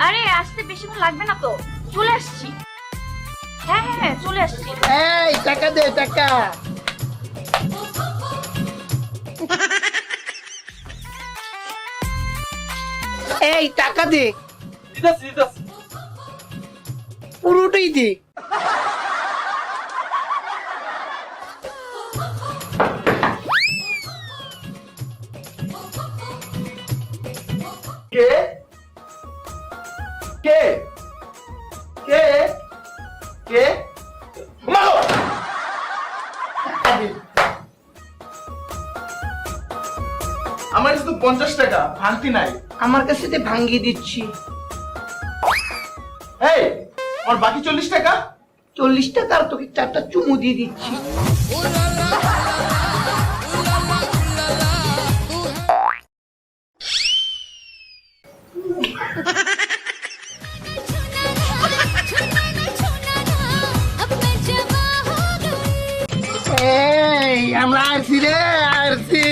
আরে আসতে বেশিক্ষণ লাগবে না তো, চলে আসছি। হ্যাঁ হ্যাঁ হ্যাঁ, চলে আসছি। এই টাকা দে টাকা। এই টাকা দে, পুরোটাই দে। কে কে কে কে মারো। আমার কাছে তো 50 টাকা ভাঙতি নাই। আমার কাছে তো ভাঙ্গিয়ে দিচ্ছি। এই আমার বাকি 40 টাকা। 40 টাকা আর তোকে 4টা চুমু দিয়ে দিচ্ছি। এই আমরা আসছি রে, আসছি।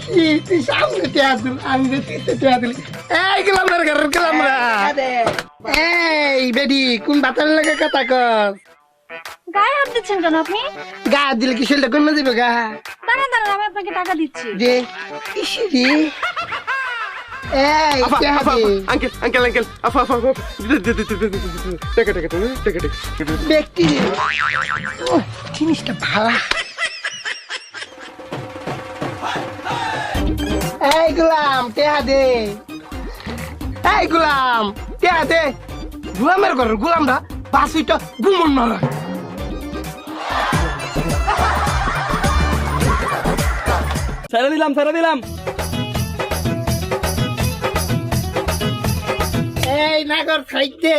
কি তুই সামনে টেয়া দিল, আমি পিছনে টেয়া দিলি। এই গেলাম না ঘর, গেলাম না। এই বেডি কোন বাতার লাগে কথা কস? গায়ে হাত দিচ্ছেন কেন আপনি? গা দিলে কি শরীরটা কমে যাবে গা? দাঁড়ান দাঁড়ান, আমি আপনাকে টাকা দিচ্ছি। দে ইসি দে। এই টেয়া দে। আঙ্কেল আঙ্কেল আঙ্কেল আফা আফা টাকা টাকা টাকা টাকা। ব্যক্তি জিনিসটা ভালো। এই গুলাম টেয়া দে, এই গুলাম টেয়া দে। গুলামের ঘর গুলামরা বাসুইটা গুমন মারা। ছেড়ে দিলাম ছেড়ে দিলাম। এই নাগর খাইতে।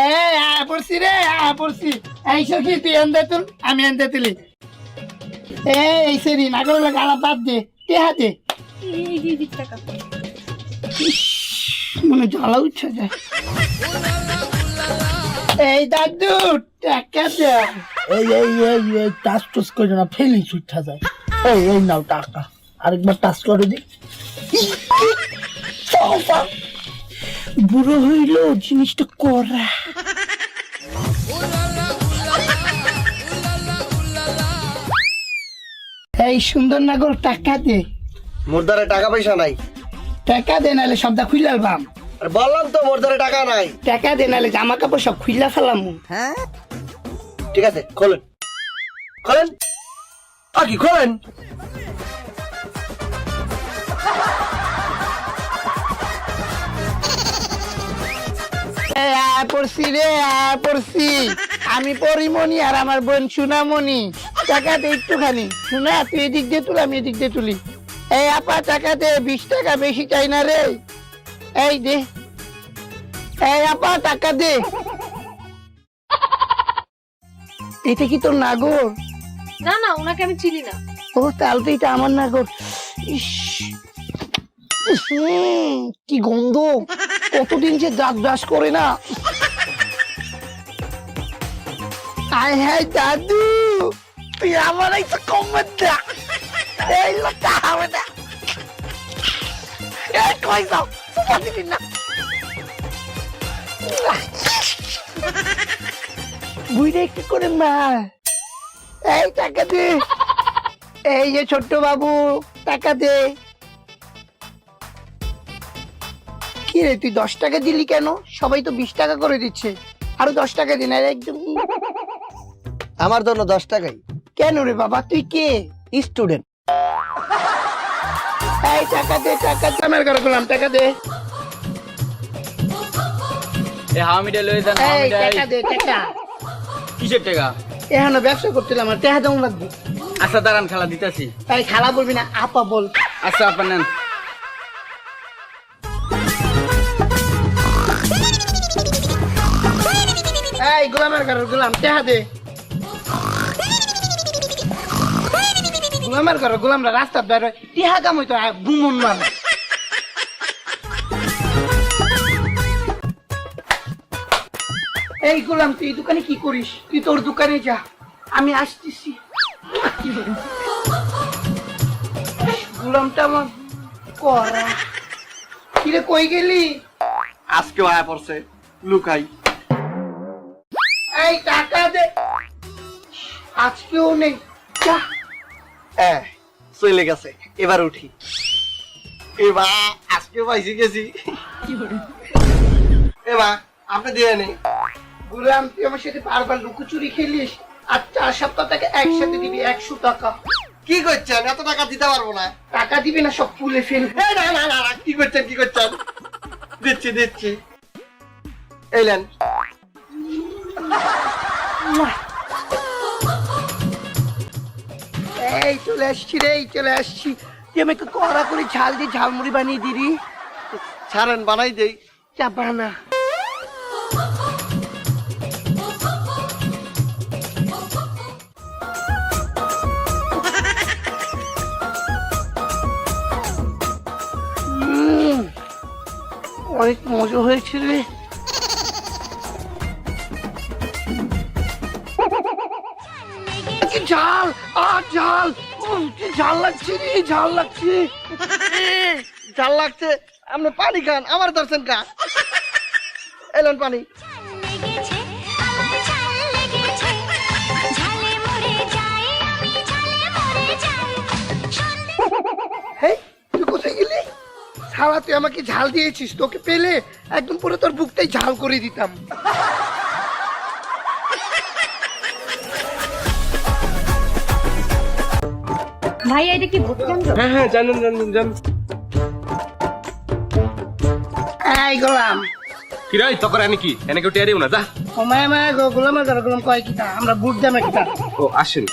এই আয়া পড়ছি রে, আয়া পড়ছি। এই সখী তুই আনতে তুল, আমি আনতে তুলি। এই সেরি নাগর গালা বাদ দে, টেহা দে। এই টাকা। মনে জ্বালা উঠছে যায়। এই দাদু টাকা দে। এই এই এই এই টাচ টুস করে না, ফেলি ছুটা যায়। এই এই নাও টাকা, আরেকবার টাচ করে দি। বুড়ো হইল জিনিসটা করা। এই সুন্দর নাগর টাকা দে। মোর দ্বারা টাকা পয়সা নাই। টাকা দে নাহলে সবটা খুইলাল বাম। আর বললাম তো মোর দ্বারা টাকা নাই। টাকা দে নাহলে জামা কাপড় সব খুইলা ফেলাম। ঠিক আছে খোলেন খোলেন কি খোলেন। পড়ছি রে, পড়ছি। আমি পরিমণি আর আমার বোন সুনামণি। টাকা দে একটুখানি। শোনা তুই এদিক দিয়ে তুল, আমি এদিক দিয়ে তুলি। এই আপা টাকা দে, 20 টাকা বেশি চাই না রে। এই দে। এই আপা টাকা দে। এটা কি তোর নাগর? না না, ওনাকে আমি চিনি না। ও তাহলে তো এটা আমার নাগর। ইস, কি গন্ধ! কতদিন যে দাঁত ব্রাশ করে না। আয় হ্যাঁ দাদু, তুই আমার একটা কমেন্ট দা। এই লোকটা হবে না। এই কই যাও, সুপা দিবি না। বুইরে কি করে মার। এই টাকা দে। এই যে ছোট্ট বাবু টাকা দে। কি রে তুই 10 টাকা দিলি কেন? সবাই তো 20 টাকা করে দিচ্ছে, আরো 10 টাকা দিন। আর একদম আমার জন্য 10 টাকাই। কেন রে বাবা, তুই কে? স্টুডেন্ট। এই টাকা দে, টাকা দে। আমার ঘরে গেলাম, টাকা দে। এ হামিডে লয়ে যান, এই হামিডে। টাকা দে, টাকা। কিসের টাকা? এখানে ব্যবসা করছিলাম, আর টাকা দেওয়া লাগবে। আচ্ছা দাঁড়ান, খেলা দিতেছি। তাই খালা বলবি না, আপা বল। আচ্ছা আপা নেন। এই গোলামের ঘরের গোলাম, টাকা দে। গোলামের ঘরের গোলামরা রাস্তা বের হয়, টিহা কাম হইতো বুমন মার। এই গোলাম তুই দোকানে কি করিস? তুই তোর দোকানে যা, আমি আসতেছি। গোলামটা আমার করা কি কিরে কই গেলি? আজকেও আয়া পড়ছে লুকাই। এই টাকা দে। আজকেও নেই। যা। চলে গেছে, এবার উঠি। এবার আজকেও পাইছি গেছি। এবার আপনি দিয়ে নেই। বললাম তুই আমার সাথে বারবার লুকোচুরি খেলিস আর 4 সপ্তাহ থেকে একসাথে দিবি 100 টাকা। কি করছেন? এত টাকা দিতে পারবো না। টাকা দিবি না সব তুলে ফেলবি। এই না না না না, কি করছেন কি করছেন? দিচ্ছি দিচ্ছি, এলেন। এই চলে আসছি রে, এই চলে আসছি। তুই আমাকে কড়া করে ঝাল দিয়ে ঝালমুড়ি বানিয়ে দিবি। ছাড়েন, বানাই দেই। চা বানা। অনেক মজা হয়েছে রে। কি ঝাল, ঝাল, কি ঝাল লাগছে রে, ঝাল লাগছে। ঝাল লাগছে, আপনি পানি খান, আমার দর্শন কা। এলেন পানি। লেগেছে আমার ঝাল লেগেছে ঝালে মরে যাই আমি ঝালে মরে যাই হেই, তুই কোথায় গেলি? শালা তুই আমাকে ঝাল দিয়েছিস, তোকে পেলে একদম পুরো তোর বুকটাই ঝাল করে দিতাম। ভাইয়া এটা কি ভূত কেন্দ্র? হ্যাঁ হ্যাঁ, জানেন জানেন জানেন। এই গোলাম, কি রে তখন আনি কি এনে কেউ টেরিও না যা। ও মায়া মায়া গো, গোলাম আর গোলাম কয় কিতা, আমরা বুট দামে কিতা। ও আসেন।